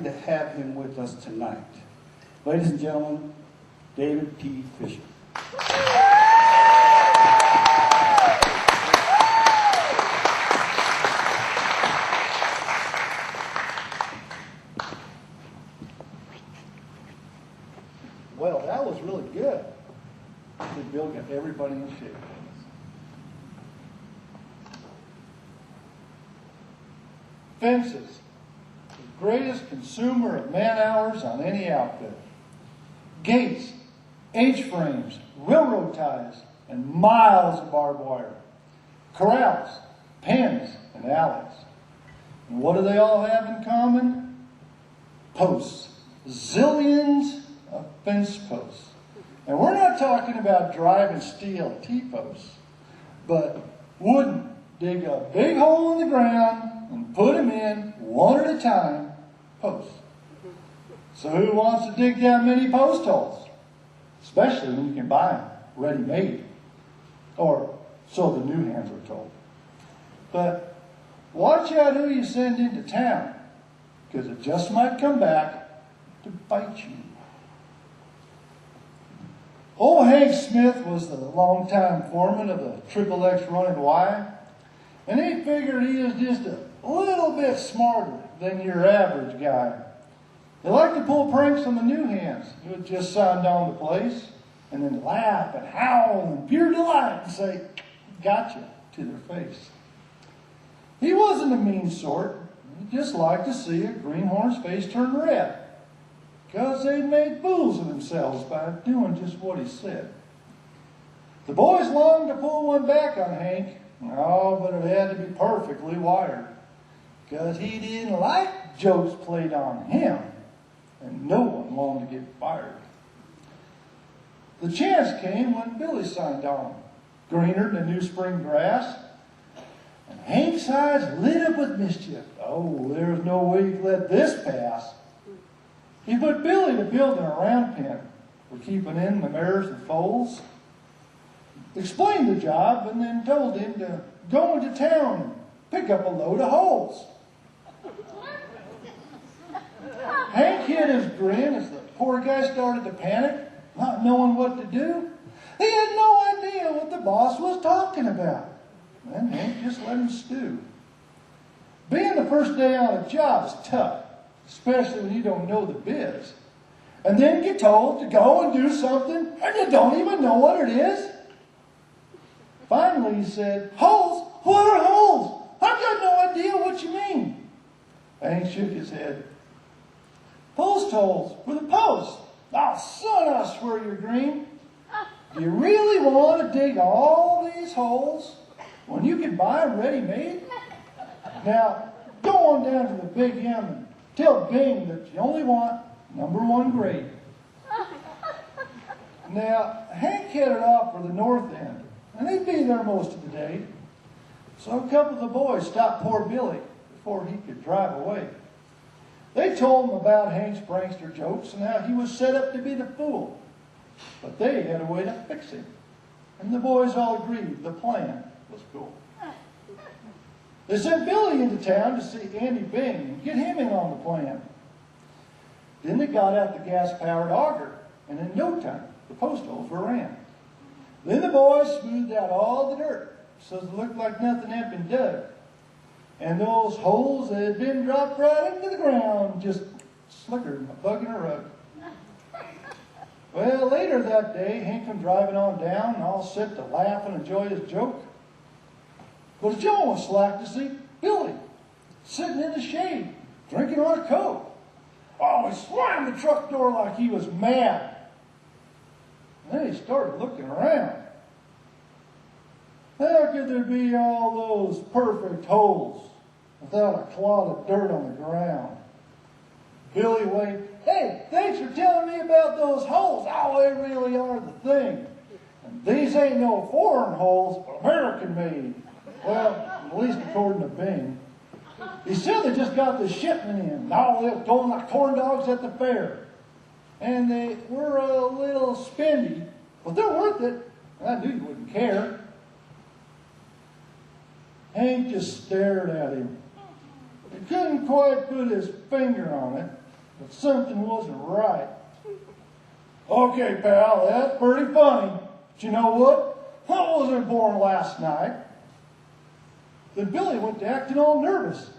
to have him with us tonight. Ladies and gentlemen, David P. Fisher. Well, that was really good. Did Bill get everybody in shape? Fences, the greatest consumer of man-hours on any outfit. Gates, H-frames, railroad ties, and miles of barbed wire. Corrals, pens, and alleys. And what do they all have in common? Posts. Zillions of fence posts. And we're not talking about driving steel T-posts, but wooden. Dig a big hole in the ground and put them in, one at a time, posts. So who wants to dig down many post holes? Especially when you can buy them ready-made. Or so the new hands are told. But watch out who you send into town, because it just might come back to bite you. Old Hank Smith was the longtime foreman of the Triple X Running Y. And he figured he was just a little bit smarter than your average guy. They liked to pull pranks on the new hands who had just signed on the place, and then laugh and howl in pure delight and say, "Gotcha," to their face. He wasn't a mean sort. He just liked to see a greenhorn's face turn red, because they'd made fools of themselves by doing just what he said. The boys longed to pull one back on Hank. Oh, but it had to be perfectly wired, because he didn't like jokes played on him, and no one wanted to get fired. The chance came when Billy signed on, greener than new spring grass, and Hank's eyes lit up with mischief. Oh, there's no way he could let this pass. He put Billy to building a round pen for keeping in the mares and foals, explained the job, and then told him to go into town and pick up a load of holes. Hank hid his grin as the poor guy started to panic, not knowing what to do. He had no idea what the boss was talking about. Then Hank just let him stew. Being the first day on a job is tough, especially when you don't know the biz. And then get told to go and do something, and you don't even know what it is. Finally, he said, "Holes? What are holes? I've got no idea what you mean." Hank shook his head. "Post holes for the post." "Oh, son, I swear you're green. Do you really want to dig all these holes when you can buy them ready-made? Now, go on down to the Big M and tell Bing that you only want #1 grade." Now, Hank headed off for the north end, and he'd be there most of the day. So a couple of the boys stopped poor Billy before he could drive away. They told him about Hank's prankster jokes and how he was set up to be the fool. But they had a way to fix him. And the boys all agreed the plan was cool. They sent Billy into town to see Andy Bing and get him in on the plan. Then they got out the gas-powered auger, and in no time, the post holes were ran. Then the boys smoothed out all the dirt, so it looked like nothing had been dug. And those holes that had been dropped right into the ground just slicker than a bug in a rug. Well, later that day, Hank came driving on down, and all set to laugh and enjoy his joke. But his jaw was slack to see Billy sitting in the shade, drinking on a Coke. Oh, he slammed the truck door like he was mad. And then he started looking around. How could there be all those perfect holes without a clod of dirt on the ground? Billy waved. "Hey, thanks for telling me about those holes. Oh, they really are the thing. And these ain't no foreign holes, but American made." Well, at least according to Bing. He said they just got the shipment in. Oh, they were going like corn dogs at the fair. And they were a little spendy, but they're worth it. I knew you wouldn't care. Hank just stared at him. He couldn't quite put his finger on it, but something wasn't right. Okay, pal, that's pretty funny. But you know what? I wasn't born last night. Then Billy went to acting all nervous.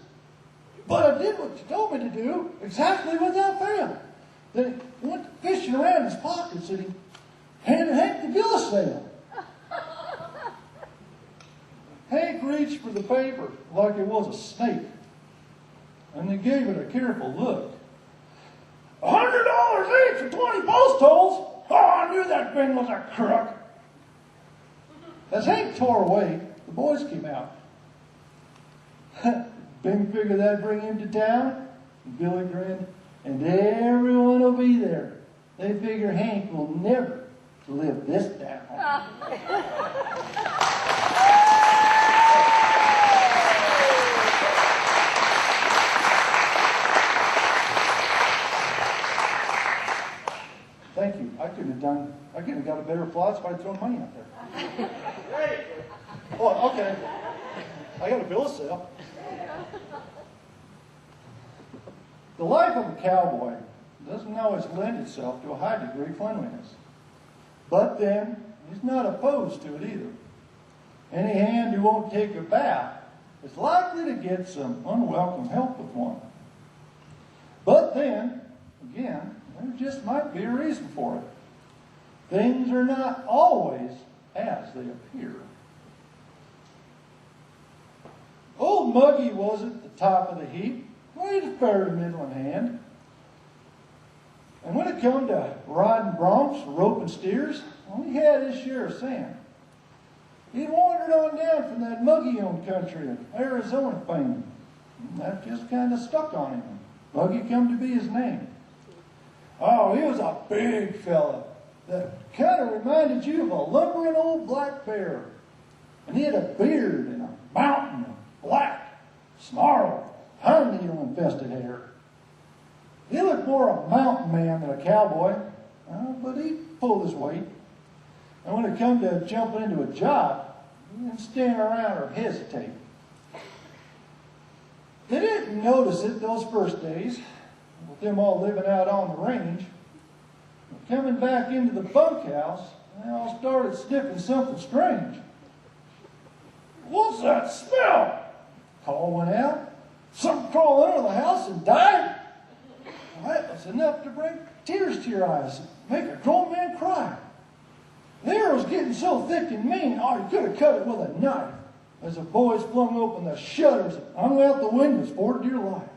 But I did what you told me to do, exactly without fail. Then he went to fishing around his pockets and he handed Hank the bill of sale. Hank reached for the paper like it was a snake, and he gave it a careful look. $100 each for 20 post holes? Oh, I knew that thing was a crook. As Hank tore away, the boys came out. Bing figured that'd bring him to town. Billy grinned, and everyone will be there. They figure Hank will never live this down. Thank you. I couldn't have got a better applause if I'd thrown money out there. Oh, okay. I got a bill of sale. The life of a cowboy doesn't always lend itself to a high degree of cleanliness. But then, he's not opposed to it either. Any hand who won't take a bath is likely to get some unwelcome help with one. But then, again, there just might be a reason for it. Things are not always as they appear. Old Muggy was at the top of the heap, way to fair to middle in hand. And when it come to riding broncs, roping steers, well, he had his share of sand. He'd wandered on down from that Muggy-owned country of Arizona fame. And that just kind of stuck on him. Muggy come to be his name. Oh, he was a big fella that kind of reminded you of a lumbering old black bear. And he had a beard and a mountain of black, snarled, pine needle infested hair. He looked more a mountain man than a cowboy, but he pulled his weight. And when it come to jumping into a job, he didn't stand around or hesitate. They didn't notice it those first days, with them all living out on the range. But coming back into the bunkhouse, they all started sniffing something strange. What's that smell? Call went out. Something crawled under the house and died. Well, that was enough to bring tears to your eyes and make a grown man cry. The air was getting so thick and mean, you could have cut it with a knife. As the boys flung open the shutters and hung out the windows for dear life.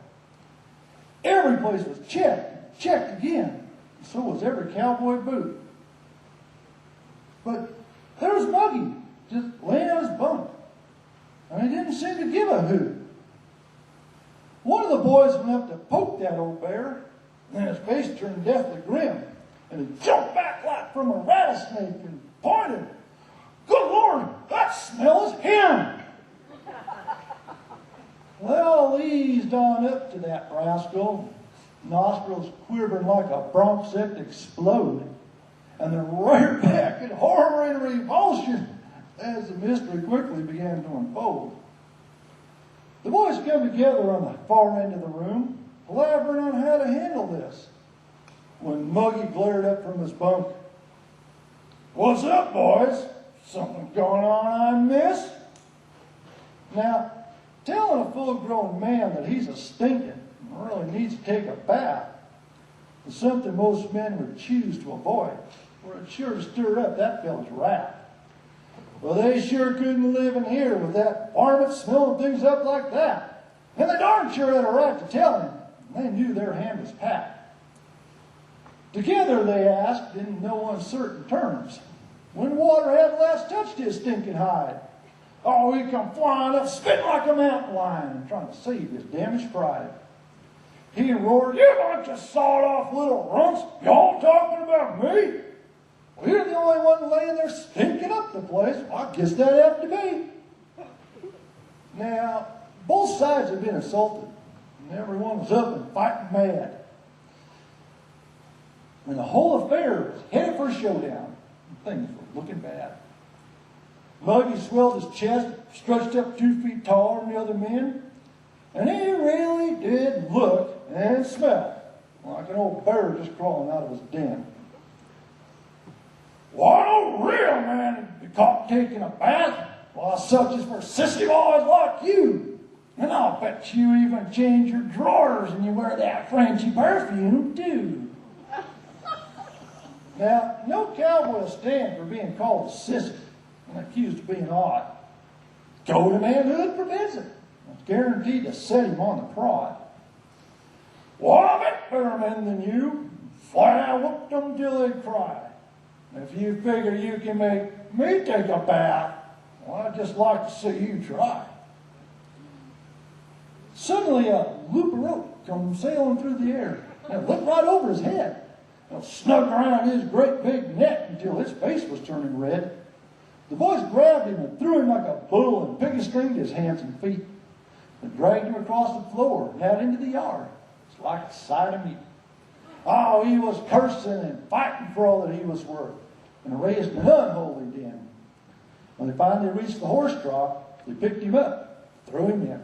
Every place was checked again. And so was every cowboy boot. But there was Muggy, just laying on his bunk. And he didn't seem to give a hoot. One of the boys went up to poke that old bear, and his face turned deathly grim. And he jumped back like from a rattlesnake and pointed. Good Lord, that smell is him! Well, eased on up to that rascal, nostrils quivering like a bronc set to explode, and then reared back in horror and revulsion as the mystery quickly began to unfold. The boys come together on the far end of the room, palavering on how to handle this, when Muggy glared up from his bunk. What's up, boys? Something going on I missed? Now, telling a full-grown man that he's a stinking and really needs to take a bath is something most men would choose to avoid, for it sure stirred up that fella's wrath. Well, they sure couldn't live in here with that varmint smelling things up like that. And they darn sure had a right to tell him. They knew their hand was packed. Together they asked, in no uncertain terms, when water had last touched his stinking hide. Oh, he come flying up, spitting like a mountain lion, and trying to save his damaged pride. He roared, "You bunch of sawed-off little runts! Y'all talking about me? Well, you're the only one laying there stinking up the place. Well, I guess that have to be." Now, both sides had been assaulted, and everyone was up and fighting mad. And the whole affair was headed for a showdown. Things were looking bad. Muggy swelled his chest, stretched up 2 feet taller than the other men, and he really did look and smell like an old bear just crawling out of his den. Why, no real man be caught taking a bath? Well, such is for sissy boys like you. And I'll bet you even change your drawers and you wear that Frenchy perfume, too. Now, no cowboy will stand for being called a sissy and accused of being odd. Code of manhood forbids it. It's guaranteed to set him on the prod. Well, I'm better men than you. Flat out whooped them till they cry. If you figure you can make me take a bath, well, I'd just like to see you try. Suddenly, a loop of rope comes sailing through the air and it looked right over his head. It snuck around his great big neck until his face was turning red. The boys grabbed him and threw him like a bull and pick-a-stringed his hands and feet. They dragged him across the floor and out into the yard. It's like a sight of meat. Oh, he was cursing and fighting for all that he was worth and raised an unholy den. When they finally reached the horse trough, they picked him up, threw him in.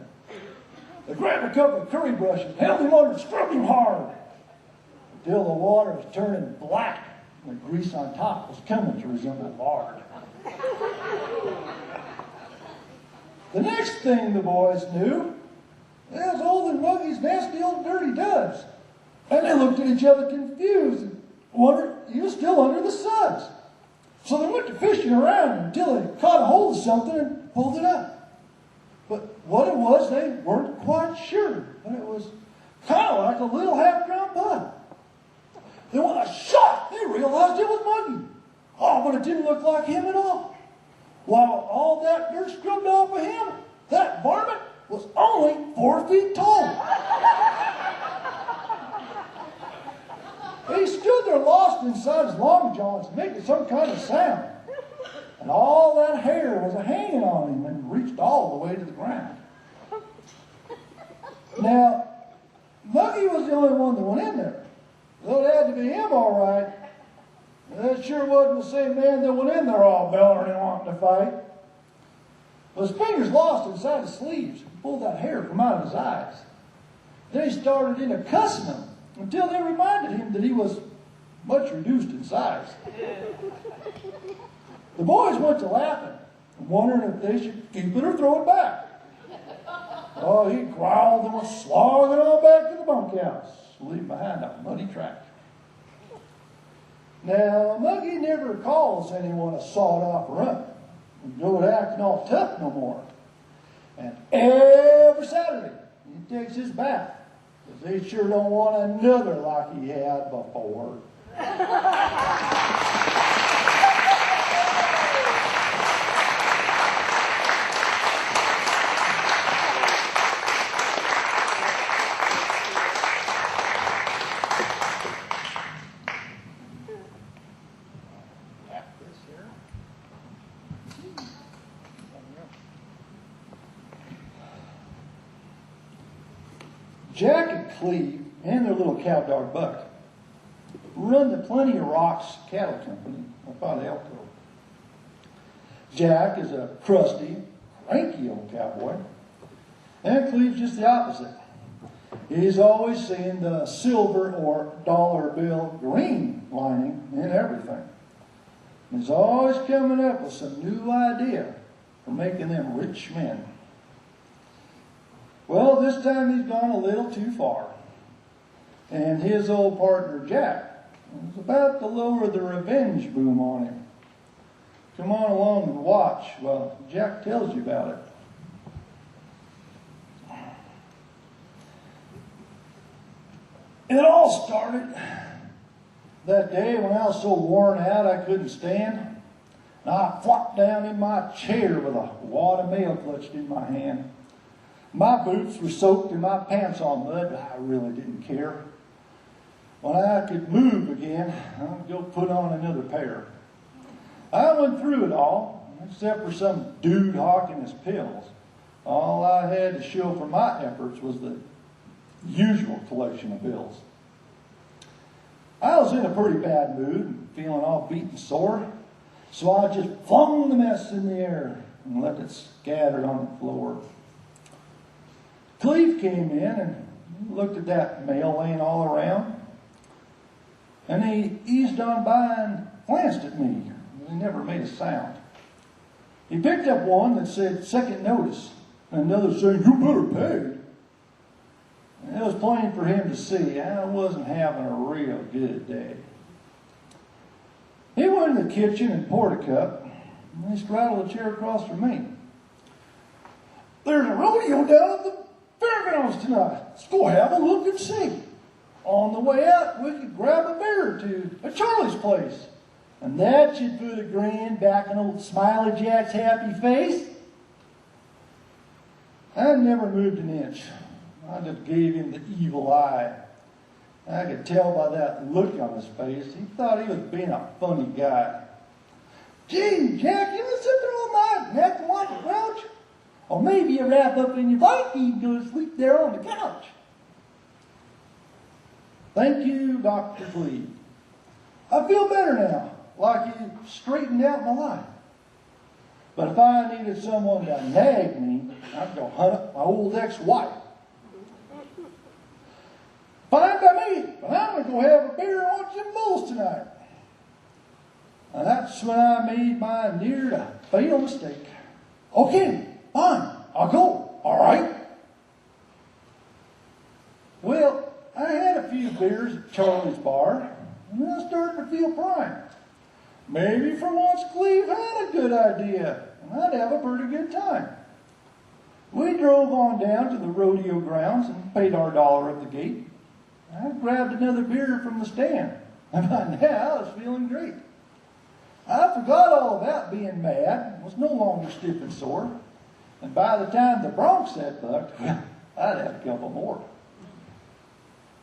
They grabbed a couple of curry brushes, held him under, and scrubbed him hard until the water was turning black and the grease on top was coming to resemble lard. The next thing the boys knew, it was old and Muggy's nasty old dirty duds. And they looked at each other confused and wondered he was still under the suds. So they went to fishing around until they caught a hold of something and pulled it up. But what it was, they weren't quite sure. But it was kind of like a little half-drowned pup. Then with a shock, they realized it was Muggy. Oh, but it didn't look like him at all. While all that dirt scrubbed off of him, that varmint was only 4 feet tall. He stood there lost inside his long johns, making some kind of sound. And all that hair was hanging on him and reached all the way to the ground. Now, Muggy was the only one that went in there. Though it had to be him, all right. That sure wasn't the same man that went in there all bellering and wanting to fight. Well, his fingers lost inside his sleeves and pulled that hair from out of his eyes. Then he started into cussing them until they reminded him that he was much reduced in size. The boys went to laughing and wondering if they should keep it or throw it back. Oh, he growled and was slogging on back to the bunkhouse, leaving behind a muddy track. Now, Muggy never calls anyone a sawed-off runt. He don't acting all tough no more. And every Saturday, he takes his bath, because they sure don't want another like he had before. Jack and Cleve and their little cow dog Buck run the Plenty of Rocks cattle company up by the Elko. Jack is a crusty, cranky old cowboy, and Cleve's just the opposite. He's always seeing the silver or dollar bill green lining in everything. He's always coming up with some new idea for making them rich men. Well, this time he's gone a little too far. And his old partner, Jack, is about to lower the revenge boom on him. Come on along and watch while Jack tells you about it. It all started that day when I was so worn out I couldn't stand. And I flopped down in my chair with a wad of mail clutched in my hand. My boots were soaked and my pants all mud, but I really didn't care. When I could move again, I'd go put on another pair. I went through it all, except for some dude hawking his pills. All I had to show for my efforts was the usual collection of bills. I was in a pretty bad mood, feeling all beat and sore, so I just flung the mess in the air and left it scattered on the floor. Cleve came in and looked at that mail laying all around. And he eased on by and glanced at me. He never made a sound. He picked up one that said second notice, and another saying, "You better pay." And it was plain for him to see I wasn't having a real good day. He went to the kitchen and poured a cup, and he straddled a chair across from me. "There's a rodeo down at the fairgrounds tonight. Let's go have a look and see. On the way out, we could grab a beer or two at Charlie's place." And that should put a grin back on old Smiley Jack's happy face. I never moved an inch. I just gave him the evil eye. I could tell by that look on his face. He thought he was being a funny guy. "Gee, Jack, you gonna sit there all night and act like a grouch? Or maybe you wrap up in your blanket and go to sleep there on the couch." Thank you, Dr. Cleve. I feel better now, like he straightened out my life. But if I needed someone to nag me, I'd go hunt up my old ex-wife. Fine by me, but I'm going to go have a beer and watch them Bulls tonight. And that's when I made my near to fatal mistake. "Okay, fine, I'll go. All right." Well, I had a few beers at Charlie's bar, and I started to feel primed. Maybe for once Cleve had a good idea, and I'd have a pretty good time. We drove on down to the rodeo grounds and paid our $1 at the gate. I grabbed another beer from the stand, and by now I was feeling great. I forgot all about being mad, was no longer stiff and sore, and by the time the Bronx had bucked, well, I'd had a couple more.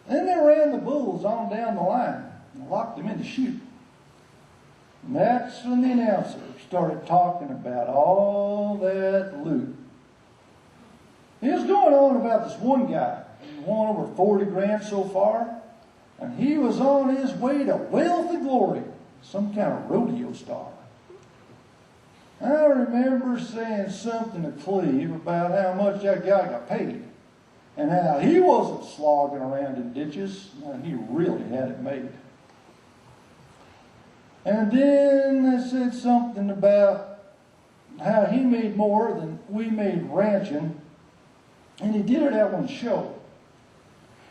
Then they ran the Bulls on down the line and locked them in to shoot. And that's when the announcer started talking about all that loot. He was going on about this one guy who won over 40 grand so far, and he was on his way to wealth and glory, some kind of rodeo star. I remember saying something to Cleve about how much that guy got paid, and how he wasn't slogging around in ditches, and he really had it made. And then I said something about how he made more than we made ranching, and he did it at one show.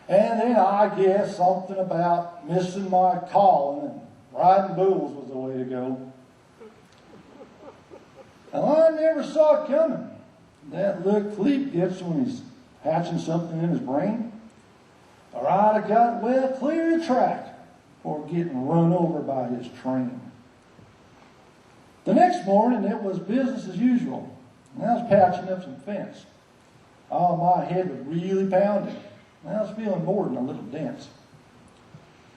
And then I guess something about missing my calling and riding bulls was the way to go. And I never saw it coming. That look Cleve gets when he's hatching something in his brain. Or I'd have got well clear of the track before getting run over by his train. The next morning it was business as usual. And I was patching up some fence. Oh, my head was really pounding. I was feeling more than a little dense.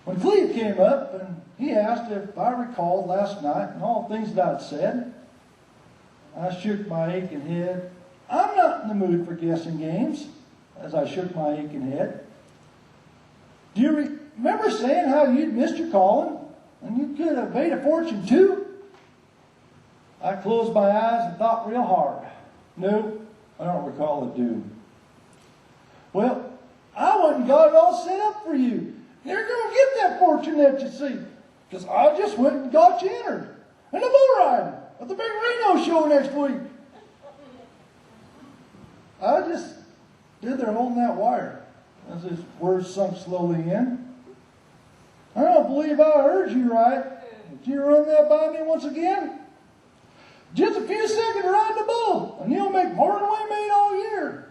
When Cleve came up and he asked if I recalled last night and all the things that I'd said, I shook my aching head. I'm not in the mood for guessing games, as I shook my aching head. Do you remember saying how you'd missed your calling and you could have made a fortune too? I closed my eyes and thought real hard. No, I don't recall it, do. Well, I went and got it all set up for you. You're going to get that fortune that you see, because I just went and got you entered in the bull riding at the big Reno show next week. I just stood there holding that wire as his words sunk slowly in. I don't believe I heard you right. Did you run that by me once again? Just a few seconds riding the bull, and you'll make more than we made all year.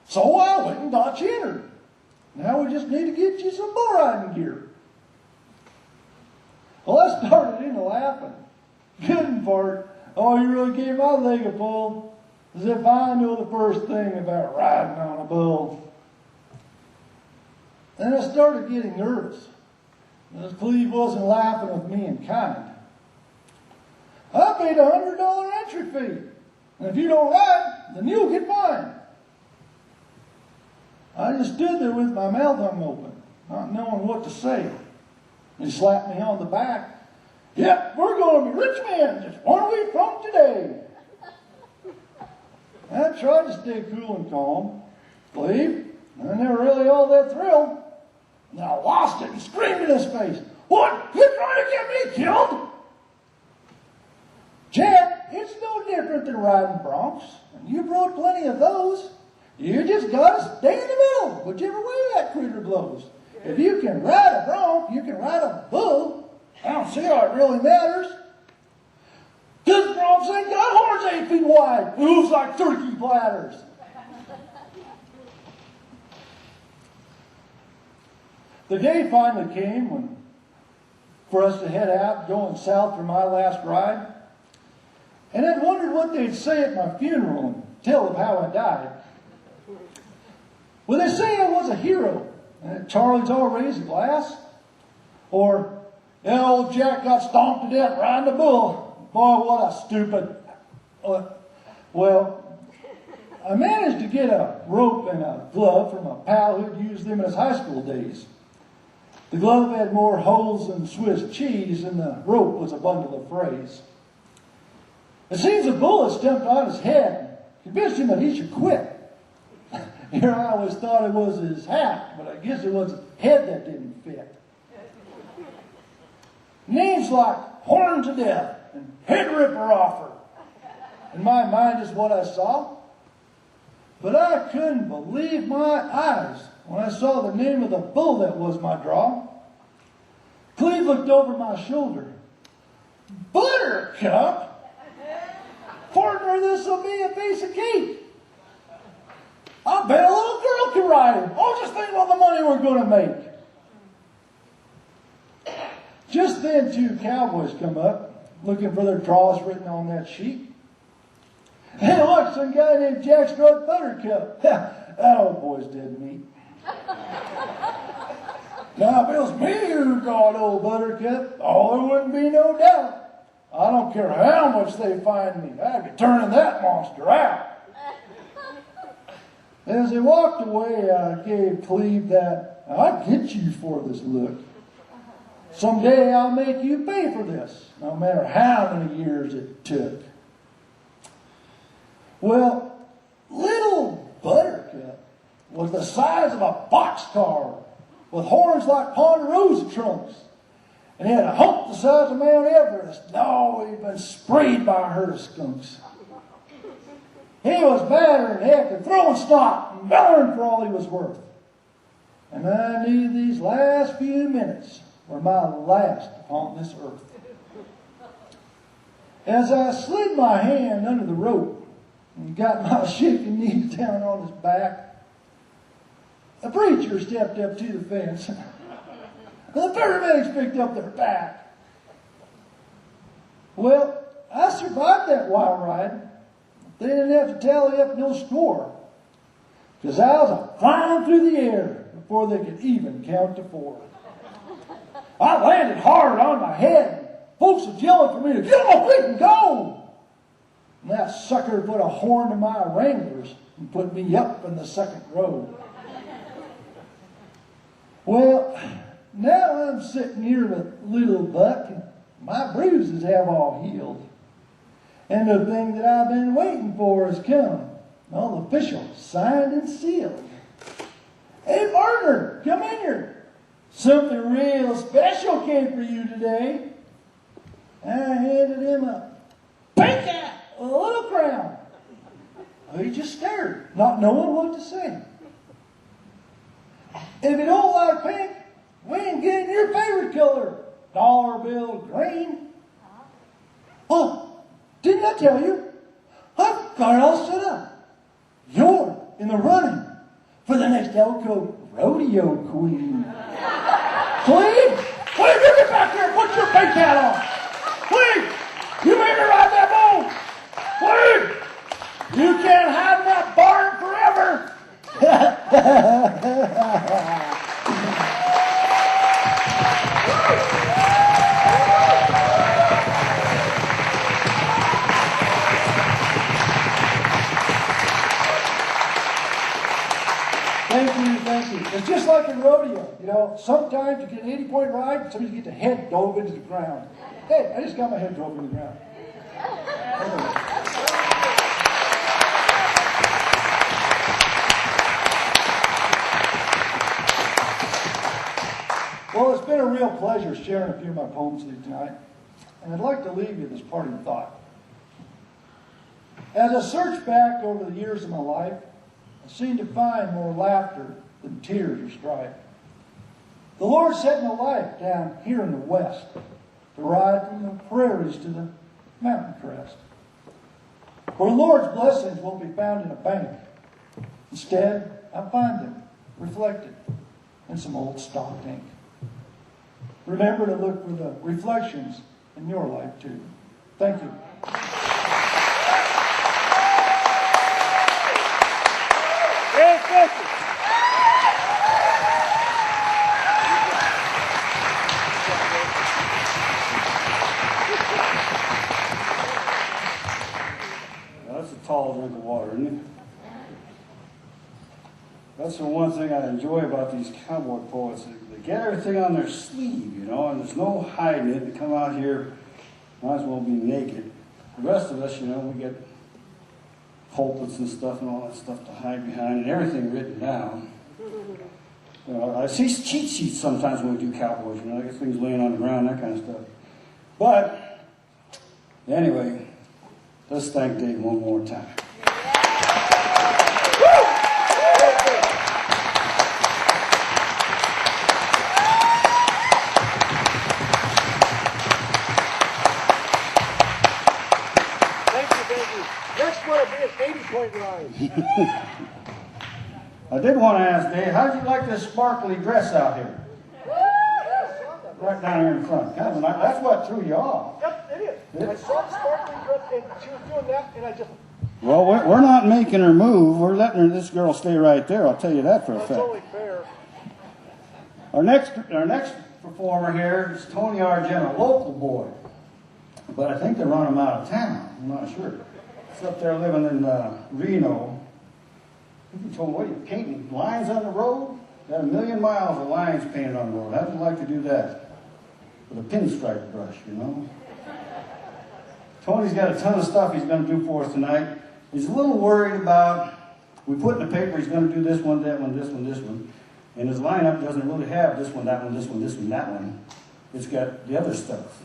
So I went and got you entered. Now we just need to get you some bull riding gear. Well, I started into laughing. Good part. Oh, you really gave my leg a pull. As if I knew the first thing about riding on a bull. Then I started getting nervous, as Cleve wasn't laughing with me in kind. I paid a $100 entry fee, and if you don't ride, then you'll get fined. I just stood there with my mouth hung open, not knowing what to say. He slapped me on the back. Yep, we're going to be rich men just 1 week from today. I tried to stay cool and calm. Cleve, I never really all that thrilled. And I lost it and screamed in his face. What riding broncs, and you brought plenty of those. You just gotta stay in the middle, whichever way that critter blows. If you can ride a bronc, you can ride a bull. I don't see how it really matters. This broncs ain't got horns 8 feet wide, moves like turkey bladders. The day finally came for us to head out, going south for my last ride. And I'd wondered what they'd say at my funeral and tell of how I died. Well, they say I was a hero, and Charlie's all raised a glass. Or, old Jack got stomped to death riding a bull. Boy, what a stupid... Well, I managed to get a rope and a glove from a pal who'd used them in his high school days. The glove had more holes than Swiss cheese, and the rope was a bundle of phrase. It seems a bullet stumped on his head, convinced him that he should quit. Here I always thought it was his hat, but I guess it was his head that didn't fit. Names like Horn to Death and Head Ripper Offer. In my mind is what I saw. But I couldn't believe my eyes when I saw the name of the bull that was my draw. Cleve looked over my shoulder. Buttercup? Partner, this'll be a piece of cake. I bet a little girl can ride him. Oh, just think what the money we're going to make. Just then 2 cowboys come up, looking for their draws written on that sheet. Hey, look, some guy named Jack struck Buttercup. That old boy's dead meat. Now, if it was me who drawed old Buttercup, oh, there wouldn't be no doubt. I don't care how much they find me. I'd be turning that monster out. As they walked away, I gave Cleve that, I'll get you for this look. Someday I'll make you pay for this, no matter how many years it took. Well, little Buttercup was the size of a boxcar with horns like Ponderosa trunks. And he had a hump the size of Mount Everest. No, he'd been sprayed by a herd of skunks. He was badder than heck and throwing snot and bellowing for all he was worth. And I knew these last few minutes were my last upon this earth. As I slid my hand under the rope and got my shaking knees down on his back, a preacher stepped up to the fence. The paramedics picked up their pack. Well, I survived that wild ride. They didn't have to tally up no score, because I was flying through the air before they could even count to 4. I landed hard on my head. Folks was yelling for me to get on my feet and go. And that sucker put a horn to my wranglers and put me up in the second row. Well, now I'm sitting here with little Buck, and my bruises have all healed. And the thing that I've been waiting for has come. All the officials signed and sealed. Hey, partner, come in here. Something real special came for you today. I handed him a pink hat, a little crown. Oh, he just stared, not knowing what to say. If you don't like pink, we ain't getting your favorite color, dollar bill green. Oh, didn't I tell you? I've got it all set up. You're in the running for the next Elko rodeo queen. Cleve, you get back here and put your pink hat on. Cleve, you made me ride that bull. Cleve, you can't have that barn forever. Thank you. It's just like in rodeo, you know. Sometimes you get an 80-point ride, and sometimes you get the head dove into the ground. Hey, I just got my head dove into the ground. Well, it's been a real pleasure sharing a few of my poems with you tonight. And I'd like to leave you with this parting thought. As I search back over the years of my life, I seem to find more laughter than tears or strife. The Lord set my life down here in the west to ride from the prairies to the mountain crest, where the Lord's blessings won't be found in a bank. Instead, I find them reflected in some old stock ink. Remember to look for the reflections in your life too. Thank you. That's a tall drink of water, isn't it? That's the one thing I enjoy about these cowboy poets. They get everything on their sleeve, you know, and there's no hiding it. They come out here, might as well be naked. The rest of us, you know, we get pulpits and stuff and all that stuff to hide behind and everything written down. You know, I see cheat sheets sometimes when we do cowboys, you know, I get things laying on the ground, that kind of stuff. But, anyway, let's thank Dave one more time. I did want to ask Dave, how did you like this sparkly dress out here? Right down here in front. Kind of nice. That's what threw you off. Yep, it is. I saw the sparkly dress and she was doing that and I just... Well, we're not making her move. We're letting this girl stay right there. I'll tell you that for a fact. That's only fair. Our next performer here is Tony Argent, a local boy. But I think they run him out of town. I'm not sure. He's up there living in Reno. I think he told me, what are you painting lines on the road? Got 1,000,000 miles of lines painted on the road. How'd you like to do that? With a pinstripe brush, you know? Tony's got a ton of stuff he's going to do for us tonight. He's a little worried about, we put in the paper he's going to do this one, that one, this one, this one. And his lineup doesn't really have this one, that one, this one, this one, that one. It's got the other stuff.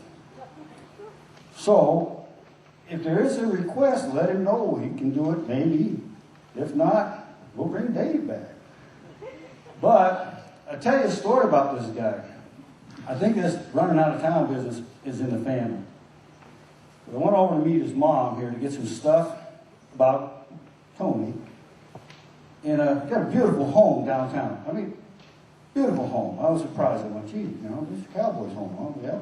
So, if there is a request, let him know. He can do it, maybe. If not, we'll bring Dave back. But, I'll tell you a story about this guy. I think this running out of town business is in the family. I went over to meet his mom here to get some stuff about Tony. And he got a beautiful home downtown. I mean, beautiful home. I was surprised. I went, gee, you know, this is a cowboy's home, huh? Yeah.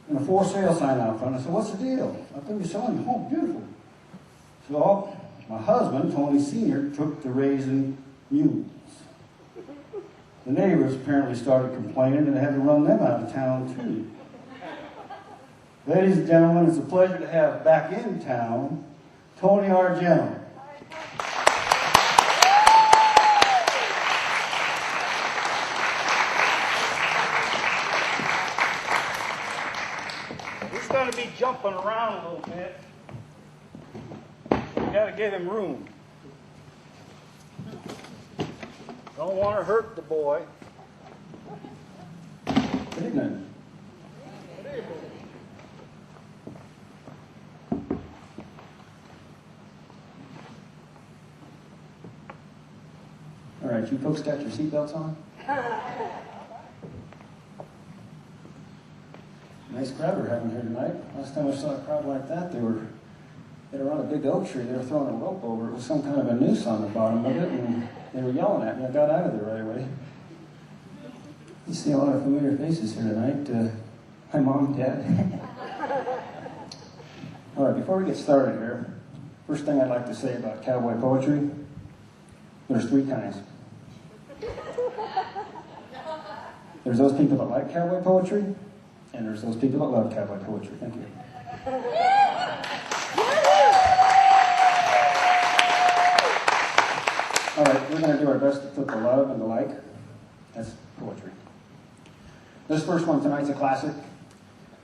And a for sale sign out front. I said, what's the deal? I think you're selling your home. Beautiful. So, my husband, Tony Sr., took to raising mules. The neighbors apparently started complaining and they had to run them out of town, too. Ladies and gentlemen, it's a pleasure to have back in town Tony Argent. He's going to be jumping around a little bit. You got to give him room. Don't want to hurt the boy. Good evening. All right, you folks got your seatbelts on? Nice crowd we're having here tonight. Last time I saw a crowd like that, they were around a big oak tree. They were throwing a rope over it with some kind of a noose on the bottom of it, and they were yelling at me. I got out of there right away. You see a lot of familiar faces here tonight. Hi, Mom, Dad. All right, before we get started here, first thing I'd like to say about cowboy poetry, there's 3 kinds. There's those people that like cowboy poetry, and there's those people that love cowboy poetry. Thank you. All right, we're going to do our best to put the love and the like. That's poetry. This first one tonight's a classic.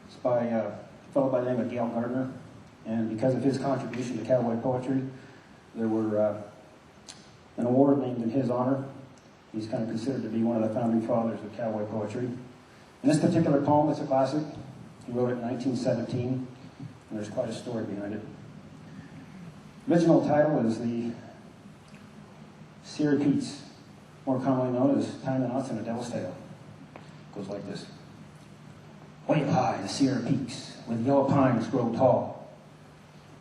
It's by a fellow by the name of Gail Gardner. And because of his contribution to cowboy poetry, there were an award named in his honor. He's kind of considered to be one of the founding fathers of cowboy poetry. In this particular poem, it's a classic. He wrote it in 1917, and there's quite a story behind it. Original title is the Sierra Peaks, more commonly known as Time and Knots and a Devil's Tail. Goes like this. Way up high, the Sierra Peaks, with yellow pines grow tall.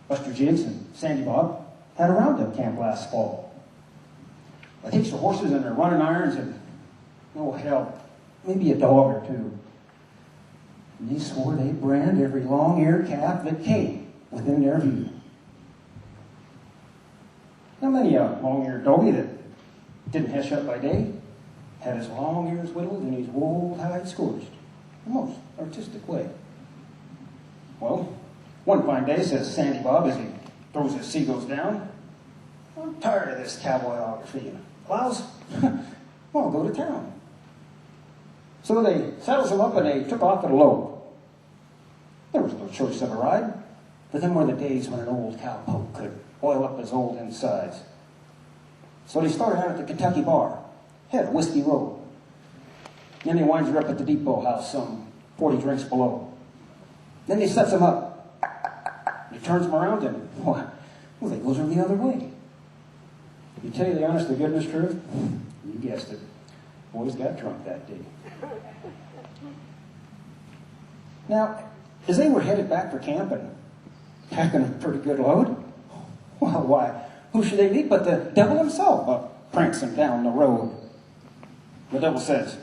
Buster Jiggs and Sandy Bob had a roundup camp last fall. I takes the horses and their running irons and, oh hell, maybe a dog or two. And they swore they'd brand every long-eared calf that came within their view. Now many a long-eared doggy that didn't hesh up by day had his long ears whittled and his old hide scorched, the most artistic way. Well, one fine day, says Sandy Bob as he throws his seagulls down, I'm tired of this cowboyography. Klaus, I'll go to town. So they saddles him up and they took off at a lope. There was no choice of a ride, but them were the days when an old cowpoke could oil up his old insides. So they started out at the Kentucky bar, had a whiskey roll. Then they winds her up at the depot house, some 40 drinks below. Then they sets him up. He turns him around and, well, they goes her the other way. You tell you the honest to goodness truth, you guessed it. Boys got drunk that day. Now, as they were headed back for camp and packing a pretty good load, well, why, who should they meet but the devil himself prancing down the road. The devil says,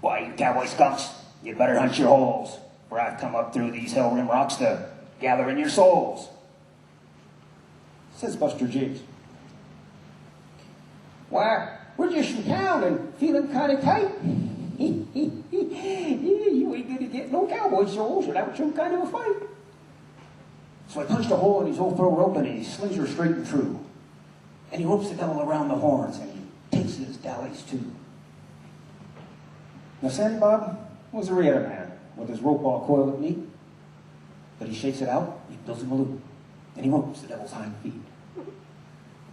why, you cowboy skunks, you'd better hunt your holes, for I've come up through these hell rim rocks to gather in your souls. Says Buster Jiggs. Why, we're just in town and feeling kind of tight. You ain't gonna get no cowboy souls without some kind of a fight. So I punched a hole in his old throw rope and he slings her straight and true. And he ropes the devil around the horns and he takes his dallies too. Now Sandy Bob was a real man with his rope all coiled up neat. But he shakes it out, he builds him a loop, and he ropes the devil's hind feet.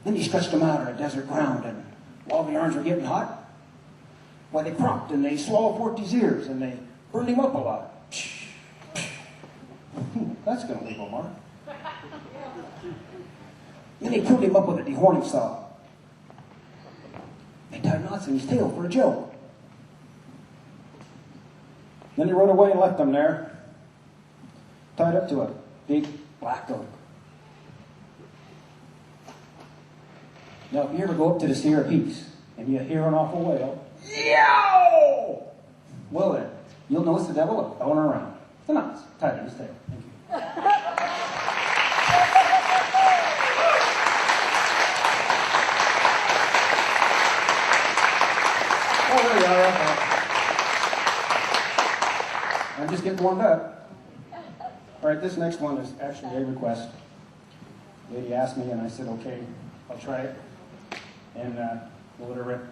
Then he stretched him out on a desert ground, and while the irons were getting hot, why, they cropped and they swallowed Forty's ears and they burned him up a lot. That's going to leave a mark. Then they pulled him up with a dehorning saw. They tied knots in his tail for a joke. Then he rode away and left them there, tied up to a big black oak. Now, if you ever go up to the Sierra Peaks and you hear an awful wail, yow! Well then, you'll notice the devil going around. The knots tied in his tail. Thank you. Oh, there you are. Okay. I'm just getting warmed up. All right, this next one is actually a request. The lady asked me, and I said, okay, I'll try it. And we'll let her rip.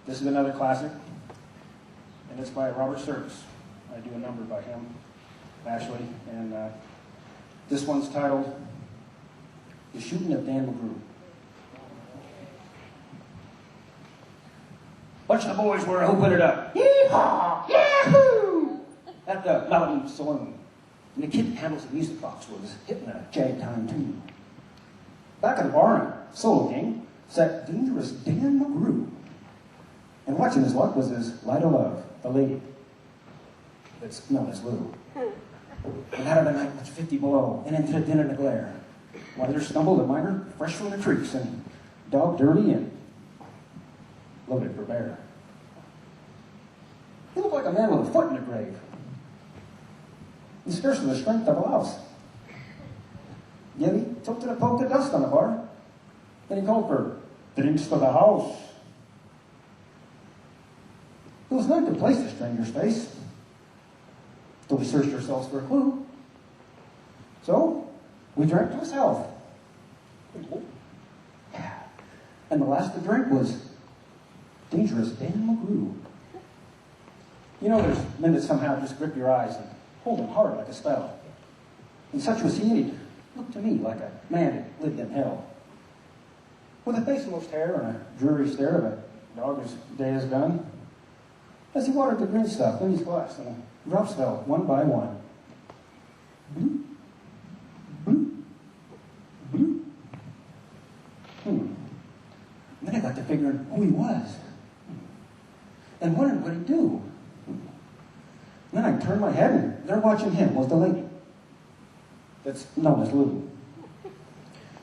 This is another classic, and it's by Robert Service. I do a number by him, actually, and this one's titled The Shooting of Dan McGrew. Bunch of the boys were hooping it up. Yee-haw! Yahoo! At the Mountain Saloon. And the kid that handles the music box was hitting a jag time tune. Back at the bar, a solo game, sat Dangerous Dan McGrew. And watching his luck was his light of love, the lady that's known as Lou. And out of the night was 50 below, and into the din and the glare. While there stumbled a miner, fresh from the creeks, and dog dirty and loaded for bear. He looked like a man with a foot in the grave. And scarcely the strength of a louse. Yet he tilted a poke of dust on the bar. Then he called for drinks to the house. There was none to place the stranger's face, till we searched ourselves for a clue. So, we drank to his health. And the last to drink was Dangerous Dan McGrew. You know, there's men that somehow just grip your eyes and hold them hard like a spell. And such was he, and he looked to me like a man that lived in hell. With a face most hair and a dreary stare of a dog whose day is done, as he watered the green stuff in his glass, and the drops fell one by one. Bloop, bloop, bloop. And then I got to figuring who he was. And wondering what he'd do. And then I turned my head, and there watching him was the lady that's known as Lou.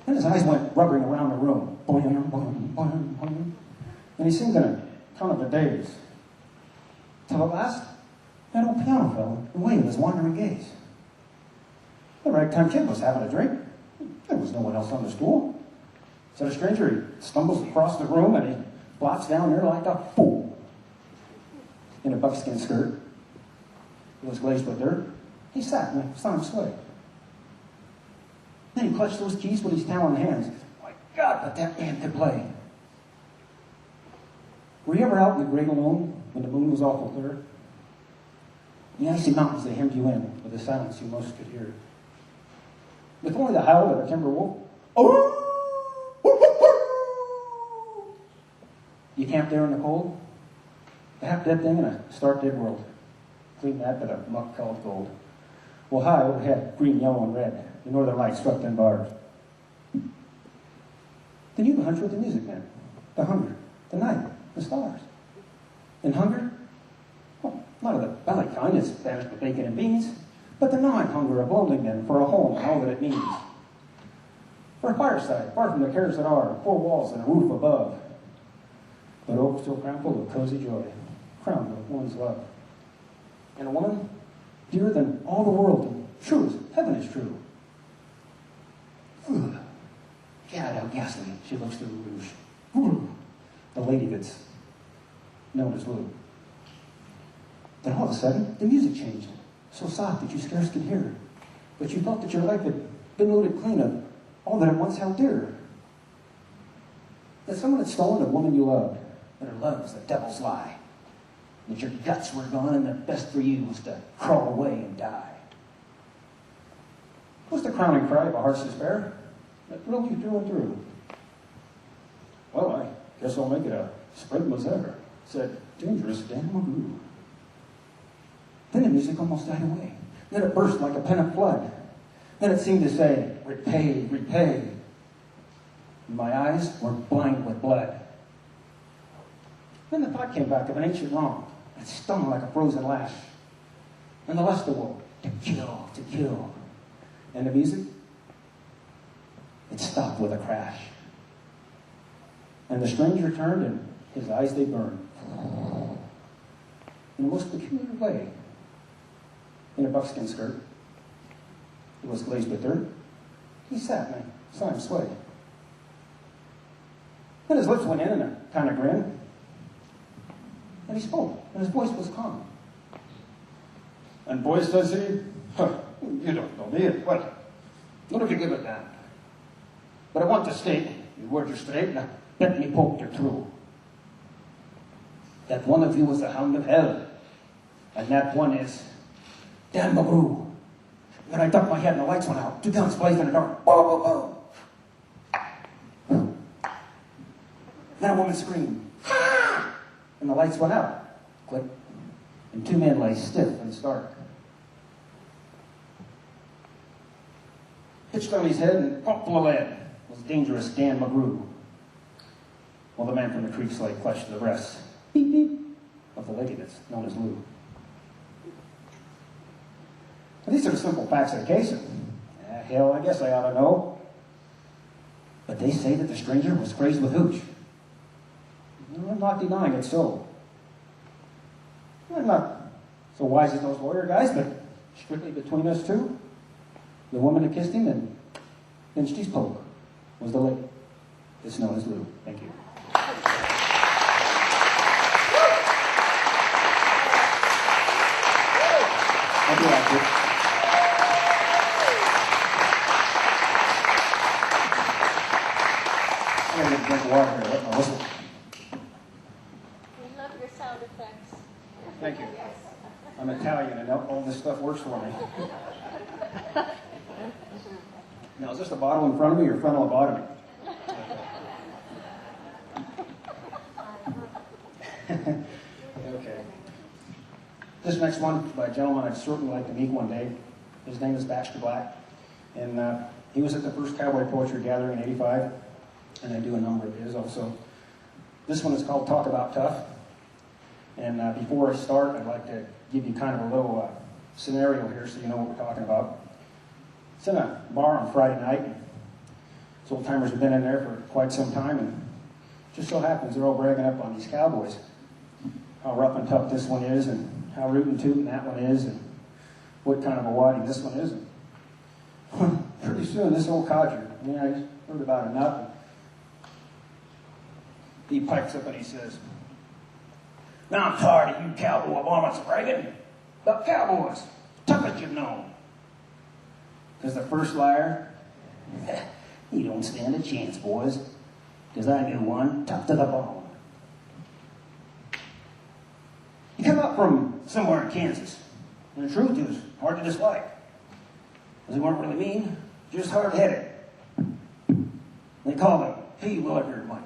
Then his eyes went rubbering around the room. Boing, boing, boing, boing. And he seemed in a kind of a daze. Till at last, that old piano fell away with his wandering gaze. The ragtime kid was having a drink. There was no one else on the stool. So the stranger, he stumbles across the room and he flops down there like a fool. In a buckskin skirt. It was glazed with dirt. He sat and I saw him sway. Then he clutched those keys with his talon hands. My God, but that man could play. Were you ever out in the great alone when the moon was awful clear? The icy mountains, they hemmed you in with a silence you most could hear. With only the howl of a timber wolf. You camped there in the cold? A half-dead thing in a stark-dead world. Clean that but a muck called gold. Well, high overhead, green, yellow, and red, the northern lights swept in bars. Then you hunch with the music, man. The hunger, the night, the stars. And hunger? Well, not of the belly kind, it's famished with bacon and beans, but the gnawing hunger of lonely men for a home and all that it means. For a fireside, far from the cares that are, four walls and a roof above. But oak still crowned full of cozy joy, crowned with one's love. And a woman, dearer than all the world, and true as heaven is true. Ugh. God, how ghastly she looks through the rouge. Ugh. The lady that's known as Lou. Then all of a sudden, the music changed, so soft that you scarce could hear. But you felt that your life had been loaded clean of all that it once held dear. That someone had stolen a woman you loved, that her love was the devil's lie. That your guts were gone and the best for you was to crawl away and die. It was the crowning cry of a heart's despair that thrilled you through and through. Well, I guess I'll make it a spring was ever, said dangerous Dan McGrew. Then the music almost died away. Then it burst like a pent-up flood. Then it seemed to say, repay, repay. And my eyes were blind with blood. Then the thought came back of an ancient wrong. It stung like a frozen lash. And the lust awoke, to kill, to kill. And the music, it stopped with a crash. And the stranger turned, and his eyes they burned. In a most peculiar way. In a buckskin skirt. It was glazed with dirt. He sat, and I saw him sway. Then his lips went in a kind of grin. And he spoke, and his voice was calm. And boys, says he, you don't know me, what have you given that? But I want to state, your words are straight, and I bet me poked her through. That one of you was the hound of hell, and that one is Dan McGrew. Then I ducked my head and the lights went out, 2 guns blazing in the dark. Boom, boom, boom. Then a woman screamed. And the lights went out. Click. And 2 men lay stiff and stark. Hitched on his head and pumped full of lead was dangerous Dan McGrew. While the man from the creek slate clutched the breast, beep, beep, of the lady that's known as Lou. Now, these are the simple facts of the case. Hell, I guess I ought to know. But they say that the stranger was crazed with hooch. I'm not denying it's so. I'm not so wise as those lawyer guys, but strictly between us two, the woman that kissed him and pinched his poke was the lady that's known as Lou. Thank you. Thank you, actor. I'm going to drink water here. Let me whistle. Sound effects. Thank you. I'm Italian and all this stuff works for me. Now, is this the bottle in front of me or frontal lobotomy? Okay. This next one by a gentleman I'd certainly like to meet one day. His name is Baxter Black. And he was at the first Cowboy Poetry Gathering in '85. and I do a number of his also. This one is called Talk About Tough. And before I start, I'd like to give you kind of a little scenario here so you know what we're talking about. It's in a bar on Friday night. These old timers have been in there for quite some time, and just so happens they're all bragging up on these cowboys. How rough and tough this one is, and how root and tootin' that one is, and what kind of a waddy this one is. And pretty soon, this old codger, I heard about enough. He pipes up and he says, "Now I'm tired of you cowboy varmints bragging about cowboys, toughest you've known." Because the first liar, "You don't stand a chance, boys, because I knew one tough to the bone." He come up from somewhere in Kansas, and the truth is hard to dislike. Because they weren't really mean, just hard-headed. They called him P. Williker Mike.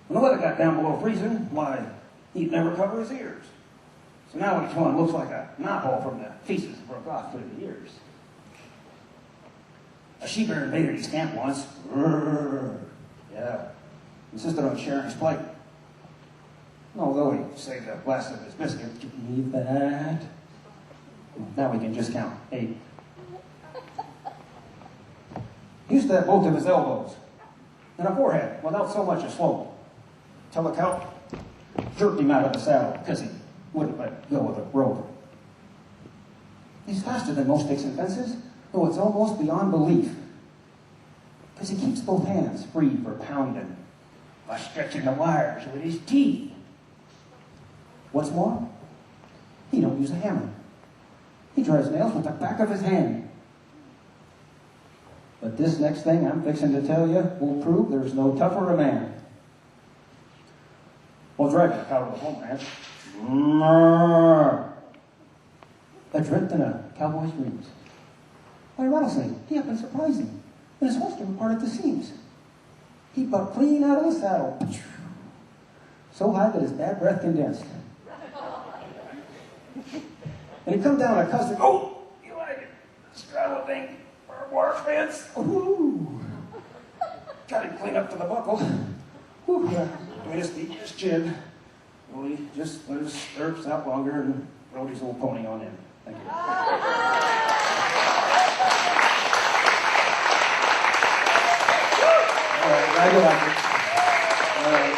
When the weather got down below freezing, why, he'd never cover his ears. So now each one looks like a knothole from the feces that broke off through the ears. A sheepherder invaded his camp once. Yeah. Insisted on sharing his plate. Although he saved the last of his biscuit. Leave that. Now we can just count 8. He used to have both of his elbows and a forehead without so much as slope. Till the count jerked him out of the saddle because he wouldn't let go of the rope. He's faster than most Dixon fences, though it's almost beyond belief. Because he keeps both hands free for pounding by stretching the wires with his teeth. What's more, he don't use a hammer. He drives nails with the back of his hand. But this next thing I'm fixing to tell you will prove there's no tougher a man. While driving out of the home ranch, adrift in a cowboy's dreams. Why, rattlesnake, he up and surprised him, and his holster part at the seams. He bucked clean out of the saddle, so high that his bad breath condensed. And he come down a custom. "Oh, you like it? Straddle thing, barbed wire fence." Ooh. Got him clean up to the buckle. Ooh, yeah. Between his feet and his chin. Well, he just let his stirrups out longer and rode his old pony on in. Thank you. All right, glad you like it. All right.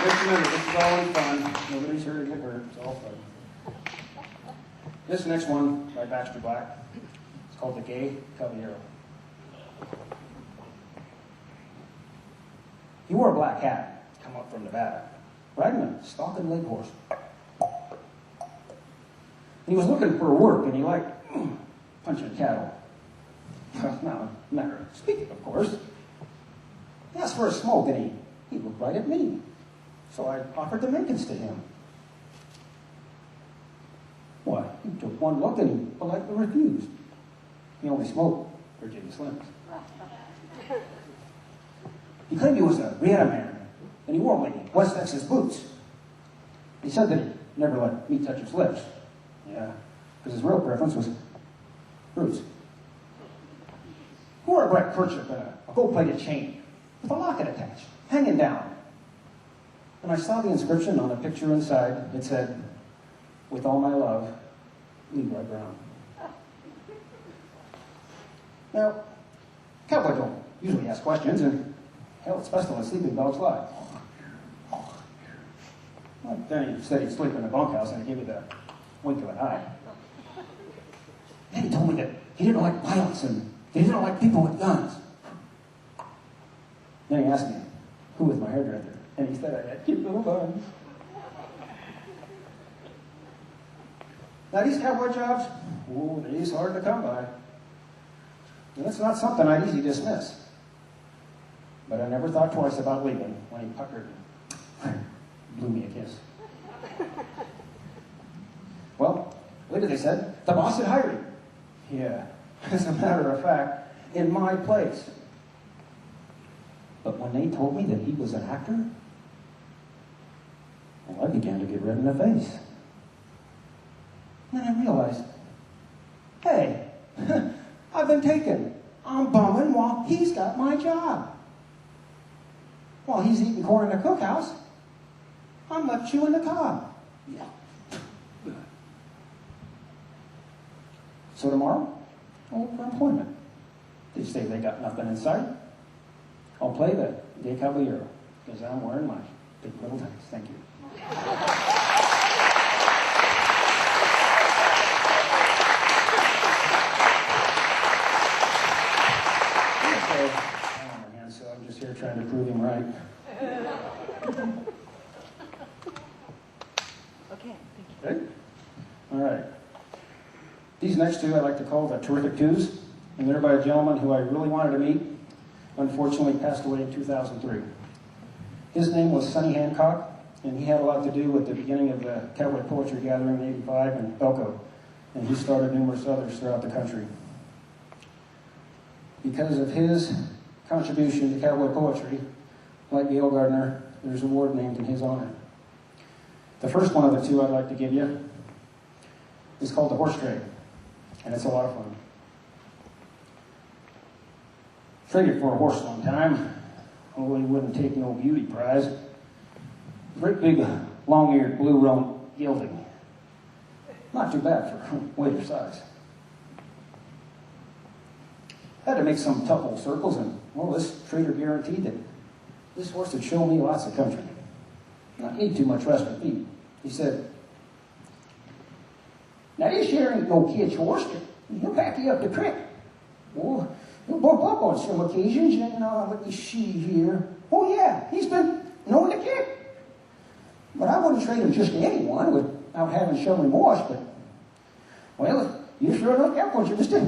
Just remember, this is all in fun. Nobody's here to get hurt. It's all fun. This next one by Baxter Black. It's called The Gay Caballero. He wore a black hat, come up from Nevada, riding a stalking leg horse. He was looking for work, and he liked punching cattle. Now, matter of speaking, of course. He asked for a smoke, and he looked right at me. So I offered the Makins to him. Why, he took one look and he politely refused. He only smoked Virginia Slims. He claimed he was a Rihanna man, and he wore like West Texas boots. He said that he never let me touch his lips. Yeah, because his real preference was fruits. He wore a black kerchief and a gold-plated chain with a locket attached, hanging down. And I saw the inscription on a picture inside. It said, "With all my love, Leroy Brown." Now, cowboys don't usually ask questions, and hell, it's best to let sleeping dogs lie. Well, then he said he'd sleep in a bunkhouse, and he gave me the wink of an eye. Then he told me that he didn't like violence, and he didn't like people with guns. Then he asked me who was my hairdresser, and he said I had cute little buns. Now, these cowboy jobs, oh, they's hard to come by. And it's not something I'd easily dismiss. But I never thought twice about leaving when he puckered and blew me a kiss. Well, later they said, the boss had hired him. Yeah, as a matter of fact, in my place. But when they told me that he was an actor, well, I began to get red in the face. Then I realized, hey, I've been taken. I'm bumming while he's got my job. While he's eating corn in the cookhouse, I'm left chewing the cob. Yeah. So tomorrow, I'll look for employment. They say they got nothing in sight. I'll play the De Caballero because I'm wearing my big little tights. Thank you. So I'm just here trying to prove him right. Okay, thank you. Okay? All right. These next two I like to call the Terrific Twos, and they're by a gentleman who I really wanted to meet. Unfortunately, passed away in 2003. His name was Sonny Hancock, and he had a lot to do with the beginning of the Cowboy Poetry Gathering in '85 in Elko, and he started numerous others throughout the country. Because of his contribution to cowboy poetry, like Gail Gardner, there's an award named in his honor. The first one of the two I'd like to give you is called The Horse Trade, and it's a lot of fun. Traded for a horse one time, although he wouldn't take no beauty prize. Great big, long-eared, blue-roan gelding. Not too bad for weight or size. Had to make some tough old circles, and well, this trader guaranteed that this horse would show me lots of country. Not need too much rest for feet. He said, "Now this here ain't no kid's horse, but he'll pack you up the creek. Well, he'll bump up on some occasions, and let me see here. Oh yeah, he's been known to kick. But I wouldn't trade him just to anyone without having some remorse, but, well, you sure look out for you, mister.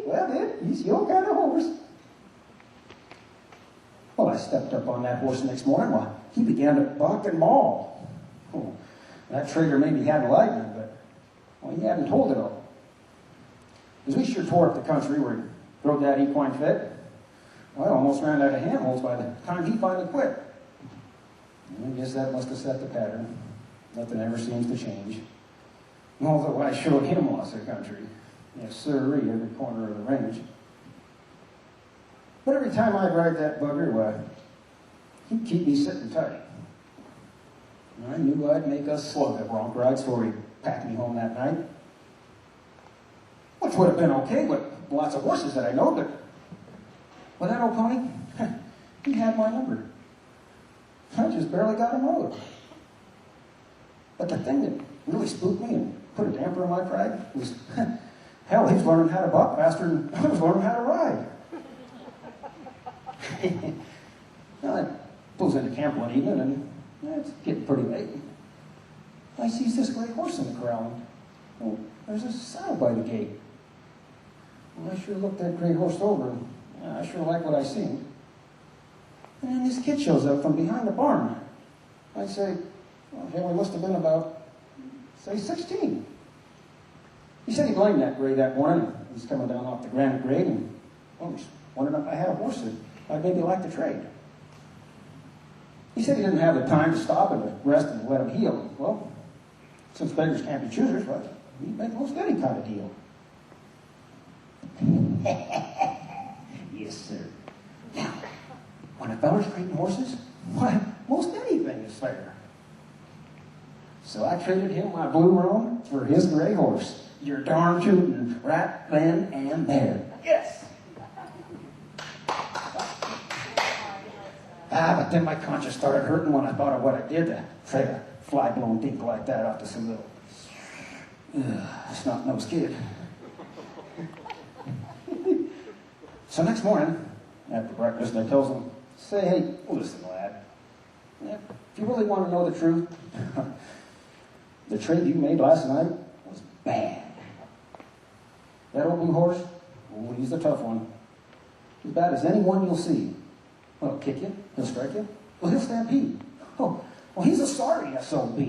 Well, then, he's your kind of horse." Well, I stepped up on that horse the next morning. Well, he began to buck and maul. Oh, that trader maybe hadn't liked me, but, well, he hadn't told it all. Because we sure tore up the country where he rode that equine fit. Well, I almost ran out of handholds by the time he finally quit. I guess that must have set the pattern. Nothing ever seems to change. Although I showed him lots of country. Yes, sir, every corner of the range. But every time I'd ride that bugger, well, he'd keep me sitting tight. And I knew I'd make a slug of bronc rides before he'd pack me home that night. Which would have been okay with lots of horses that I know, but with that old pony, he had my number. I just barely got him rode. But the thing that really spooked me and put a damper on my pride was, hell, he's learning how to buck faster than I was learning how to ride. Well, I pulls into camp one evening, and it's getting pretty late. I sees this great horse in the corral, and well, there's a saddle by the gate. Well, I sure looked that great horse over, and I sure like what I seen. And then this kid shows up from behind the barn. I say, well, hell, he must have been about, say, 16. He said he blamed that gray that morning. He was coming down off the granite grade, and well, he was wondering if I had a horse that I'd maybe like to trade. He said he didn't have the time to stop and to rest and let him heal. Well, since beggars can't be choosers, well, he'd make most any kind of deal. Yes, sir. Now, when a feller's trading horses, why, most anything is fair. So I traded him my blue roan for his gray horse. You're darn tootin' right then and there. Yes. But then my conscience started hurting when I thought of what I did to trade a fly-blown dink like that off to some little snot-nosed kid. So next morning, after breakfast, I tells him, say, hey, listen, lad, if you really want to know the truth, the trade you made last night was bad. That old blue horse, oh, he's a tough one. As bad as anyone you'll see. Well, he'll kick you, he'll strike you, well, he'll stampede. Oh, well, he's a sorry SOB.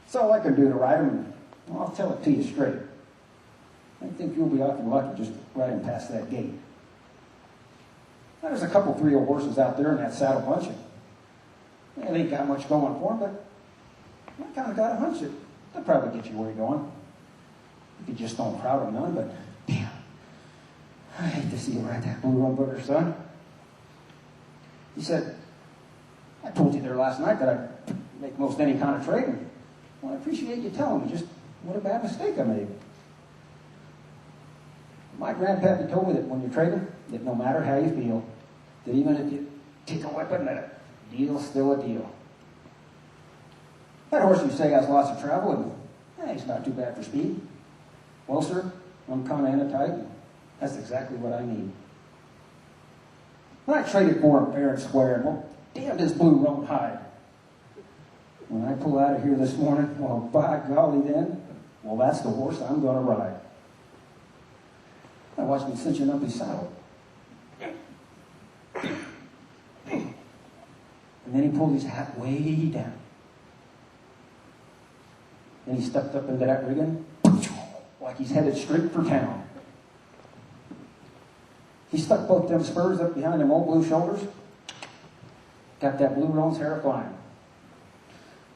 That's all I can do to ride him, and well, I'll tell it to you straight. I think you'll be awfully lucky just riding past that gate. Now, there's a couple 3-year-old horses out there in that saddle bunch, and they ain't got much going for them, but I kind of got a hunch that they'll probably get you where you're going. If you just don't crowd them none, but damn, I hate to see you ride that blue run booger, son. He said, I told you there last night that I'd make most any kind of trading. Well, I appreciate you telling me just what a bad mistake I made. My grandpappy told me that when you're trading, that no matter how you feel, that even if you take a weapon, that a deal's still a deal. That horse you say has lots of travel, and it's not too bad for speed. Well, sir, I'm kind of in a tight. That's exactly what I need. When I traded for him fair and square, well, damn this blue roan hide. When I pull out of here this morning, well, by golly then, well, that's the horse I'm going to ride. I watched him cinching up his saddle. And then he pulled his hat way down. Then he stepped up into that rigging like he's headed straight for town. He stuck both them spurs up behind them old blue shoulders, got that blue roan's hair flying.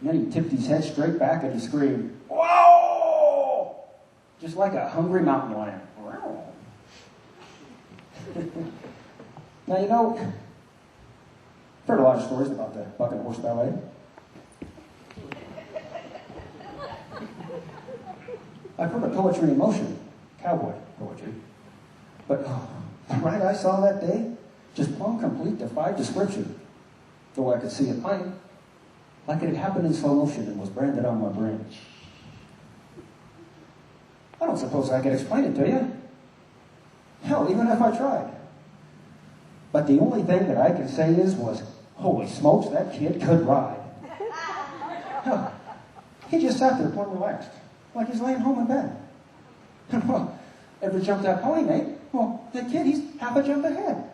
And then he tipped his head straight back and he screamed, "Whoa!" Just like a hungry mountain lion. Now, you know, I've heard a lot of stories about the bucking horse ballet. I've heard of poetry in motion, cowboy poetry. But the ride I saw that day, just plumb complete, defied description. Though I could see it plain, like it had happened in slow motion and was branded on my brain. I don't suppose I could explain it to you. Hell, even if I tried. But the only thing that I can say was, holy smokes, that kid could ride. Huh. He just sat there plumb relaxed, like he's laying home in bed. Well, ever jumped that pony, mate? Well, the kid, he's half a jump ahead.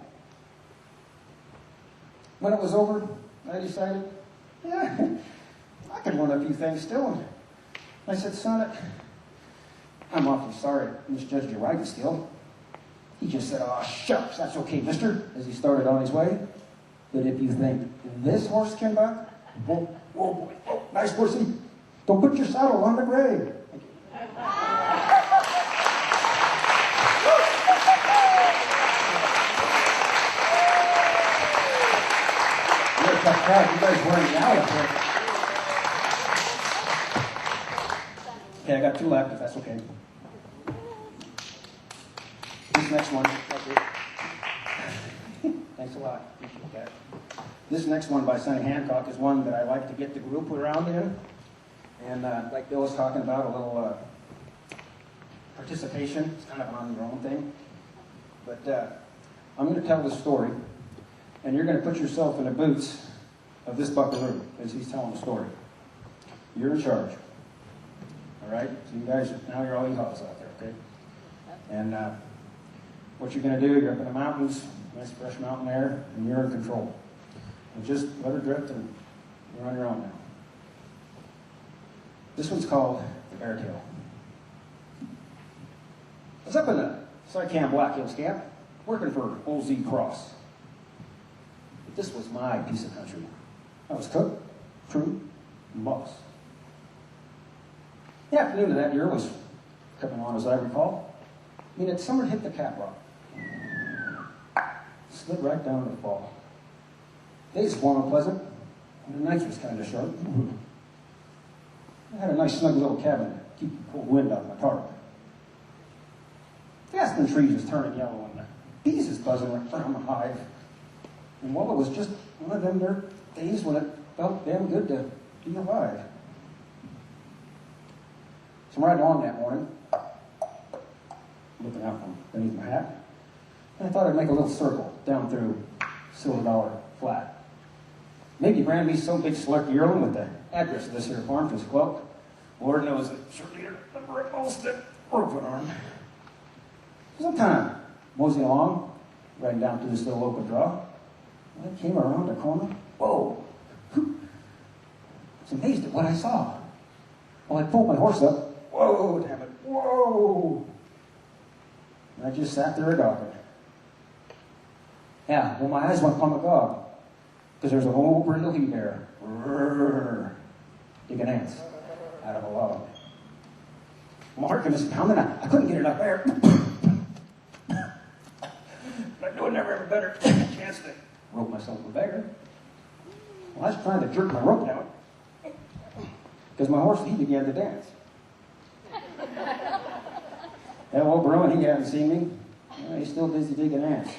When it was over, I decided, yeah, I can learn a few things still. And I said, son, I'm awfully sorry I misjudged your riding skill. He just said, "Oh, shucks, that's okay, mister," as he started on his way. But if you think this horse can buck, whoa, whoa, boy, oh, nice horsey. Don't put your saddle on the grave. You're a tough crowd. You guys wearing me out up here. Okay, I got two left, if that's okay. This next one, thanks a lot, appreciate that. This next one by Sonny Hancock is one that I like to get the group around in. And like Bill was talking about, a little participation. It's kind of on your own thing. But I'm going to tell this story, and you're going to put yourself in the boots of this buckaroo as he's telling the story. You're in charge. All right? So you guys, now you're all yeehaws out there, okay? And what you're going to do, you're up in the mountains, nice fresh mountain air, and you're in control. And just let her drift, and you're on your own now. This one's called the Bear Tail. I was up in the Sycam Black Hills camp, working for Old Z Cross. But this was my piece of country. I was cook, crew, and boss. The afternoon of that year was coming on, as I recall. I mean, it summer hit the cat rock. Slid right down to the fall. Days warm and pleasant, and the nights was kind of short. I had a nice snug little cabin to keep the cold wind out of my tarp. The aspen trees was turning yellow, and the bees was buzzing around the hive. And well, it was just one of them there days when it felt damn good to be alive. So I'm riding along that morning, looking out from beneath my hat, and I thought I'd make a little circle down through Silver Dollar Flat. Maybe he ran me some big select yearling with the address of this here farm to his cloak. Lord knows that short leader never at most that broken arm. So I'm kind of moseying along, riding down through this little open draw. When I came around the corner, whoa! I was amazed at what I saw. Well, I pulled my horse up. Whoa, damn it, whoa! And I just sat there a-gawking. Yeah, well, my eyes went plumb agog. Because there's a whole brindle he-bear digging ants out of a log. My heart was pounding. I couldn't get enough air. but I knew I'd never have a better chance to rope myself a bear. Well, I was trying to jerk my rope down because my horse, he began to dance. That old Bruin, he hadn't seen me. Well, he's still busy digging ants.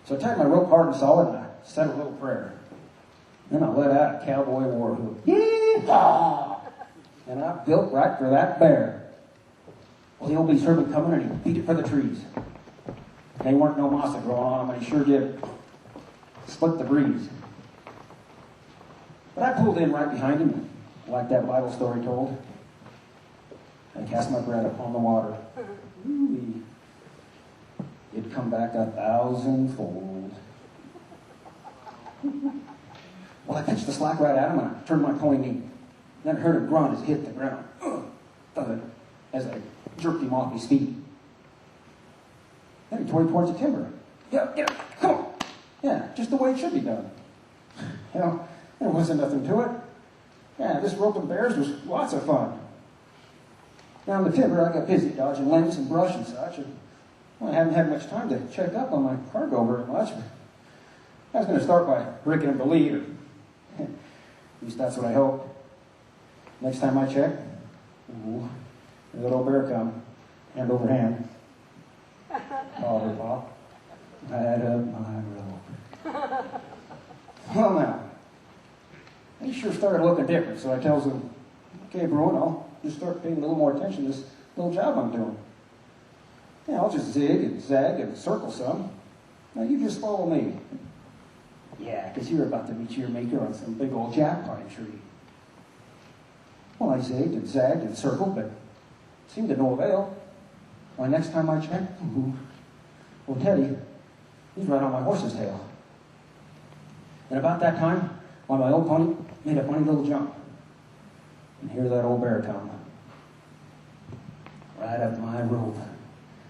So I tied my rope hard and solid, and I said a little prayer. Then I let out a cowboy war whoop. Yee-haw! And I built right for that bear. Well, the old beast heard me coming, and he beat it for the trees. They weren't no massa growing on them, but he sure did split the breeze. But I pulled in right behind him, like that Bible story told. I cast my bread upon the water. Ooh-wee. It'd come back 1,000-fold. Well, I pitched the slack right at him, and I turned my pony knee. Then I heard a grunt as he hit the ground. Thud, as I jerked him off his feet. Then he tore towards the timber. Yeah, get up, come on. Yeah, just the way it should be done. You know, there wasn't nothing to it. Yeah, this roping bears was lots of fun. Down the timber, I got busy dodging limbs and brush and such. And, well, I hadn't had much time to check up on my cargo very much. I was going to start by breaking him to lead, or at least that's what I hoped. Next time I checked, ooh, there that old bear come, hand over hand. Pop, pop. Right up my rope. Well, now, he sure started looking different, so I tells him, okay, Bruin, I'll just start paying a little more attention to this little job I'm doing. Yeah, I'll just zig and zag and circle some. Now, you just follow me. Yeah, because you're about to meet your maker on some big old jack pine tree. Well, I zigged and zagged and circled, but seemed to no avail. Why, next time I checked, well, Teddy, he's right on my horse's tail. And about that time, why, my old pony made a funny little jump. And here that old bear come. Right up my rope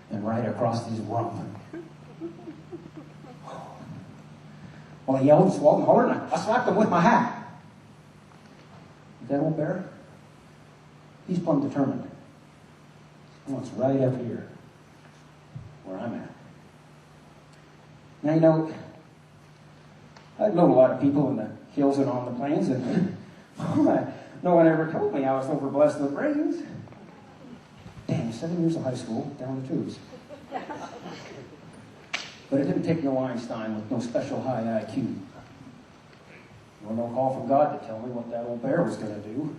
and right across his rump. Well, I yelled and swallowed and hollered, and I slapped him with my hat. That old bear, he's plumb determined. Well, it's right up here, where I'm at. Now, you know, I've known a lot of people in the hills and on the plains, and no one ever told me I was overblessed with brains. Damn, 7 years of high school, down the tubes. But it didn't take no Einstein with no special high IQ. Nor no call from God to tell me what that old bear was going to do.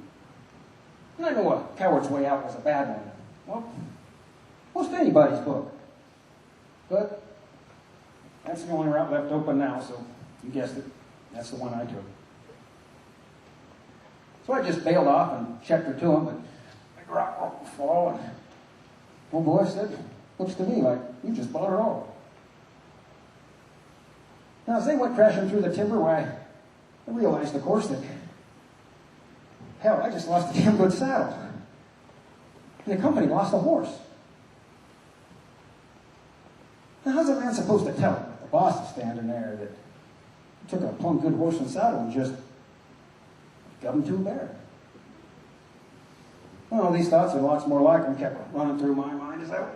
And I know a coward's way out was a bad one. Well, most anybody's book. But that's the only route left open now, so you guessed it. That's the one I took. So I just bailed off and checked her to him, but big rock would fall, and old boy said, looks to me like you just bought her all. Now, as they went crashing through the timber, why, I realized, of course, that, hell, I just lost a damn good saddle. And the company lost a horse. Now, how's a man supposed to tell it? The boss is standing there that took a plumb good horse and saddle and just got him to a bear. Well, these thoughts and lots more like them kept running through my mind as I was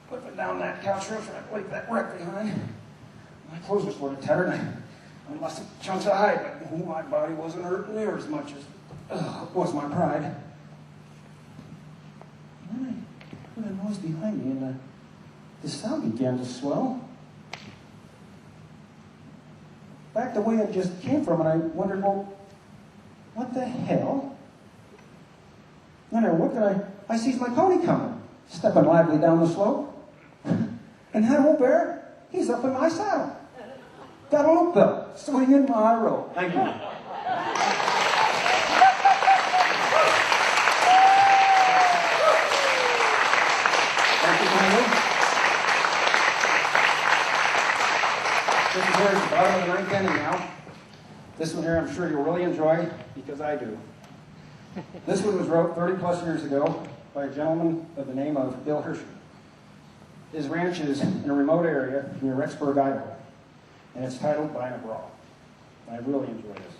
flipping down that couch roof and I leave that wreck behind. My clothes were sort of tattered. I lost some chunks of hide, but my body wasn't hurting near as much as was my pride. And then I heard a noise behind me, and the sound began to swell. Back the way it just came from, and I wondered, well, what the hell? Then I looked, and I sees my pony coming, stepping lively down the slope. And that old bear, he's up in my saddle. Got a loop belt, swinging my rope. Thank you. Thank you, kindly. This is here at the bottom of the ninth inning now. This one here I'm sure you'll really enjoy, because I do. This one was wrote 30 plus years ago by a gentleman by the name of Bill Hershey. His ranch is in a remote area near Rexburg, Idaho. And it's titled By a Brawl. I really enjoy this.